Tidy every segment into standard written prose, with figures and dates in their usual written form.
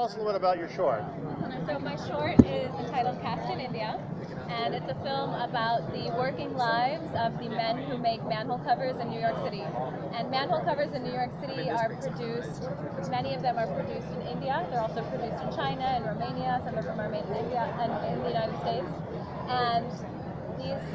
us a little bit about your short. So my short is entitled Cast in India, and it's a film about the working lives of the men who make manhole covers in New York City. And manhole covers in New York City are produced, many of them are produced in India. They're also produced in China and Romania. Some of them are made in India and in the United States. And these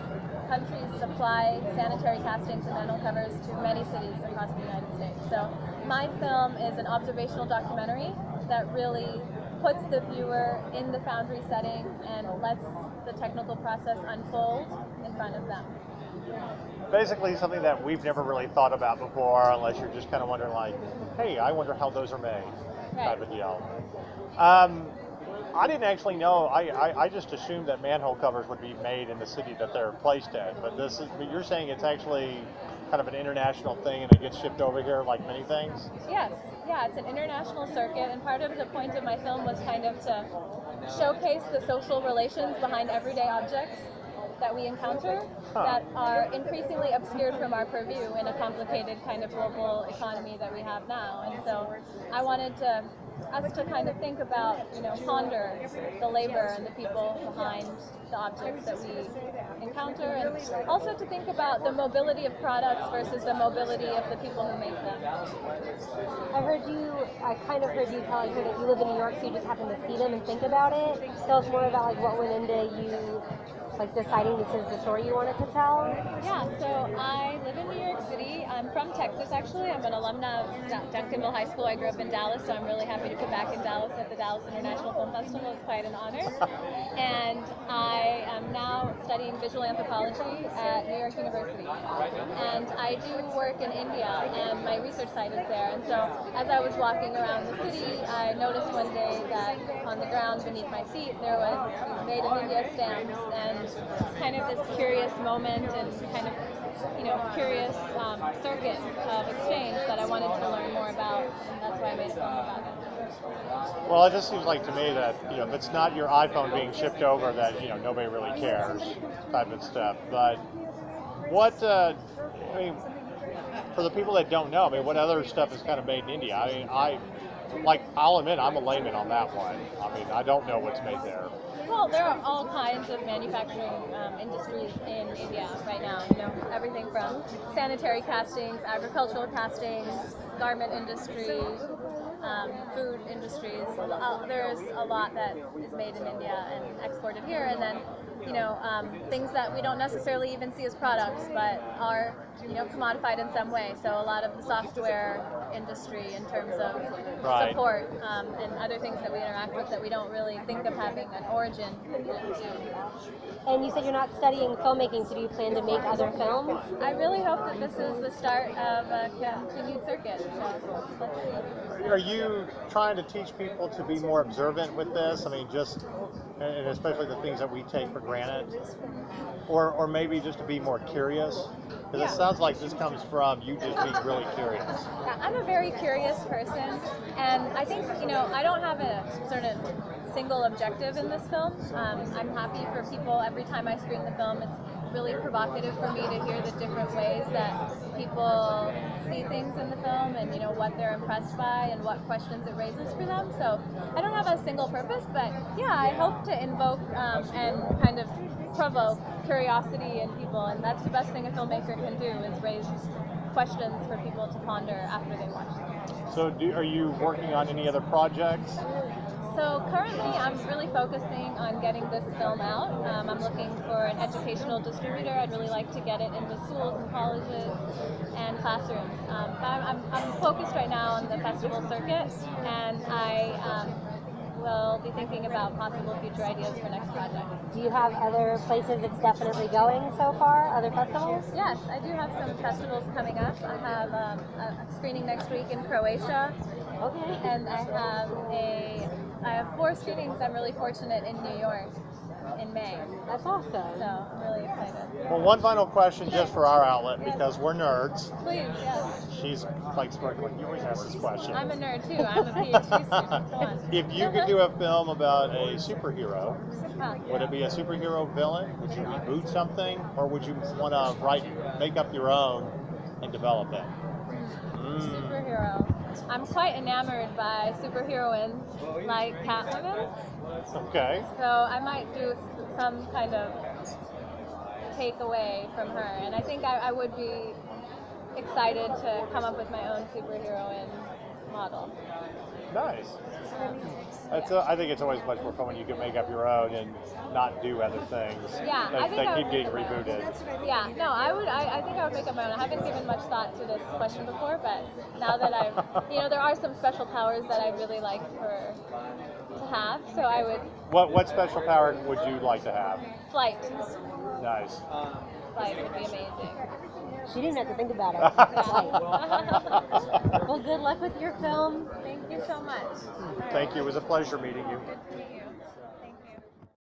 countries supply sanitary castings and manhole covers to many cities across the United States. So my film is an observational documentary that really puts the viewer in the foundry setting and lets the technical process unfold in front of them. Basically something that we've never really thought about before, unless you're just kind of wondering like, hey, I wonder how those are made, type of deal. I didn't actually know. I just assumed that manhole covers would be made in the city that they're placed in. But you're saying it's actually kind of an international thing and it gets shipped over here like many things? Yes. Yeah, it's an international circuit, and part of the point of my film was kind of to showcase the social relations behind everyday objects that we encounter that are increasingly obscured from our purview in a complicated kind of global economy that we have now. And so I wanted us to kind of think about, ponder the labor and the people behind the objects that we encounter, and also to think about the mobility of products versus the mobility of the people who make them. I kind of heard you telling her that you live in New York, so you just happen to see them and think about it. Tell us more about what went into you deciding this is the story you wanted to tell. Yeah, so I live in New York City. I'm from Texas, actually. I'm an alumna of Duncanville High School. I grew up in Dallas, so I'm really happy to be back in Dallas at the Dallas International Film Festival. It's quite an honor. And I am now studying visual anthropology at New York University. And I do work in India, and my research site is there. And so as I was walking around the city, I noticed one day that on the ground beneath my feet there was these Made in India stamps, and kind of this curious moment and kind of curious circuit of exchange that I wanted to learn more about, and that's why I made a film about it. Well, it just seems like to me that if it's not your iPhone being shipped over, that nobody really cares, type of stuff. But what for the people that don't know, what other stuff is kind of made in India? I'll admit I'm a layman on that one. I don't know what's made there. Well, there are all kinds of manufacturing industries in India right now. Everything from sanitary castings, agricultural castings, garment industry, food industries. There's a lot that is made in India and exported here, and then things that we don't necessarily even see as products, but are commodified in some way. So a lot of the software industry in terms of support and other things that we interact with that we don't really think of having an origin in. And you said you're not studying filmmaking, so do you plan to make other films? I really hope that this is the start of a continued circuit. So let's see. Are you trying to teach people to be more observant with this? And especially the things that we take for granted, or maybe just to be more curious? Because it sounds like this comes from you just being really curious. Yeah, I'm a very curious person, and I think I don't have a sort of single objective in this film. I'm happy for people every time I screen the film. It's really provocative for me to hear the different ways that people see things in the film, and what they're impressed by and what questions it raises for them. So I don't have a single purpose, but yeah, I hope to invoke and kind of provoke curiosity in people, and that's the best thing a filmmaker can do, is raise questions for people to ponder after they watch them. So are you working on any other projects? So currently I'm really focusing on getting this film out. I'm looking for an educational distributor. I'd really like to get it into schools and colleges and classrooms. I'm focused right now on the festival circuit, and I will be thinking about possible future ideas for next projects. Do you have other places it's definitely going so far? Other festivals? Yes, I do have some festivals coming up. I have a screening next week in Croatia. Okay. And I have 4 screenings. I'm really fortunate in New York in May. That's awesome. So I'm really excited. Well, one final question just for our outlet, because we're nerds. Please, yes. She's like smirking, you always ask this question. I'm a nerd too. I'm a PhD student. Go on. If you could do a film about a superhero, would it be a superhero villain? Would you reboot something, or would you want to make up your own and develop it? Superhero. I'm quite enamored by superheroines like Catwoman, Okay. so I might do some kind of takeaway from her, and I think I would be excited to come up with my own superheroine model. Nice. I think it's always much more fun when you can make up your own and not do other things. Yeah, I think that I keep would being make up my own. rebooted. Yeah, no, I think I would make up my own. I haven't given much thought to this question before, but now that there are some special powers that I'd really like to have. So I would. What special power would you like to have? Flight. Nice. Flight would be amazing. She didn't have to think about it. Well, good luck with your film. Thank you so much. Thank you. It was a pleasure meeting you. Good to meet you.